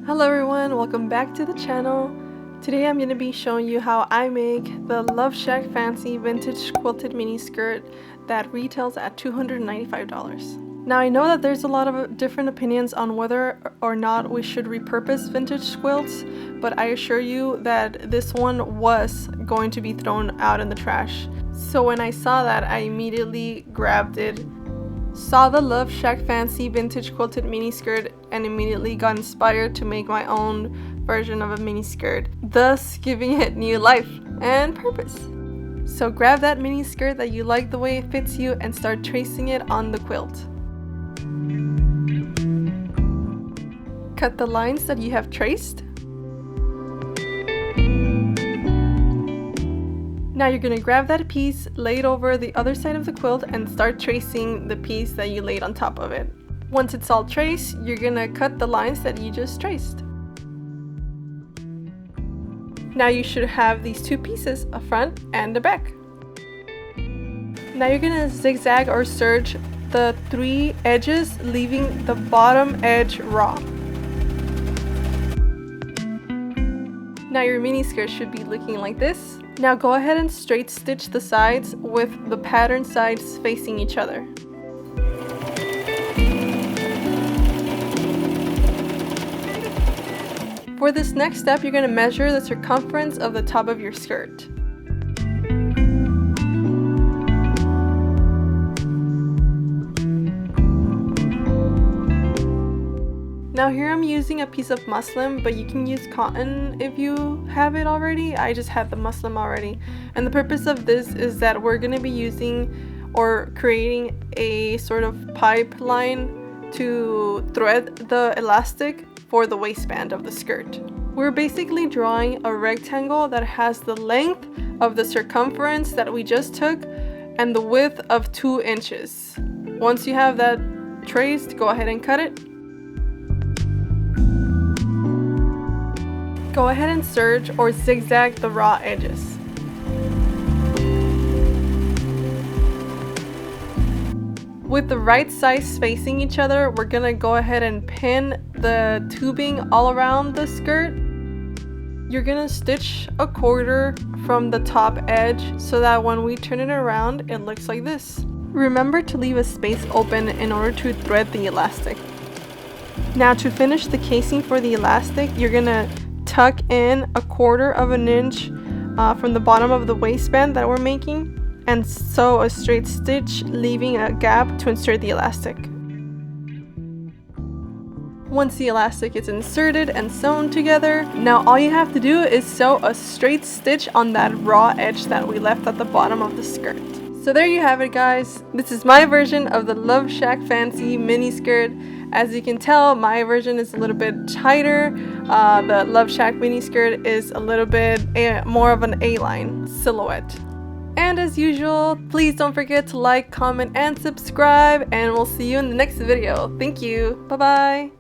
Hello everyone, welcome back to the channel. Today I'm going to be showing you how I make the LoveShackFancy vintage quilted mini skirt that retails at $295. Now I know that there's a lot of different opinions on whether or not we should repurpose vintage quilts, but I assure you that this one was going to be thrown out in the trash. So when I saw that, I immediately grabbed it, saw the LoveShackFancy vintage quilted mini skirt, and immediately got inspired to make my own version of a mini skirt, thus giving it new life and purpose. So grab that mini skirt that you like the way it fits you and start tracing it on the quilt. Cut the lines that you have traced. Now you're going to grab that piece, lay it over the other side of the quilt, and start tracing the piece that you laid on top of it. Once it's all traced, you're going to cut the lines that you just traced. Now you should have these two pieces, a front and a back. Now you're going to zigzag or serge the three edges, leaving the bottom edge raw. Now your mini skirt should be looking like this. Now go ahead and straight stitch the sides with the pattern sides facing each other. For this next step, you're going to measure the circumference of the top of your skirt. Now here I'm using a piece of muslin, but you can use cotton if you have it already. I just had the muslin already. And the purpose of this is that we're going to be using or creating a sort of pipeline to thread the elastic for the waistband of the skirt. We're basically drawing a rectangle that has the length of the circumference that we just took and the width of 2 inches. Once you have that traced, go ahead and cut it. Go ahead and serge or zigzag the raw edges. With the right sides facing each other, we're gonna go ahead and pin the tubing all around the skirt. You're gonna stitch a quarter from the top edge so that when we turn it around, it looks like this. Remember to leave a space open in order to thread the elastic. Now to finish the casing for the elastic, you're gonna tuck in a 1/4 of an inch from the bottom of the waistband that we're making and sew a straight stitch, leaving a gap to insert the elastic. Once the elastic is inserted and sewn together, now all you have to do is sew a straight stitch on that raw edge that we left at the bottom of the skirt. So there you have it, guys. This is my version of the LoveShackFancy mini skirt. As you can tell, my version is a little bit tighter. The LoveShack mini skirt is a little bit more of an A-line silhouette. And as usual, please don't forget to like, comment, and subscribe, and we'll see you in the next video. Thank you. Bye-bye.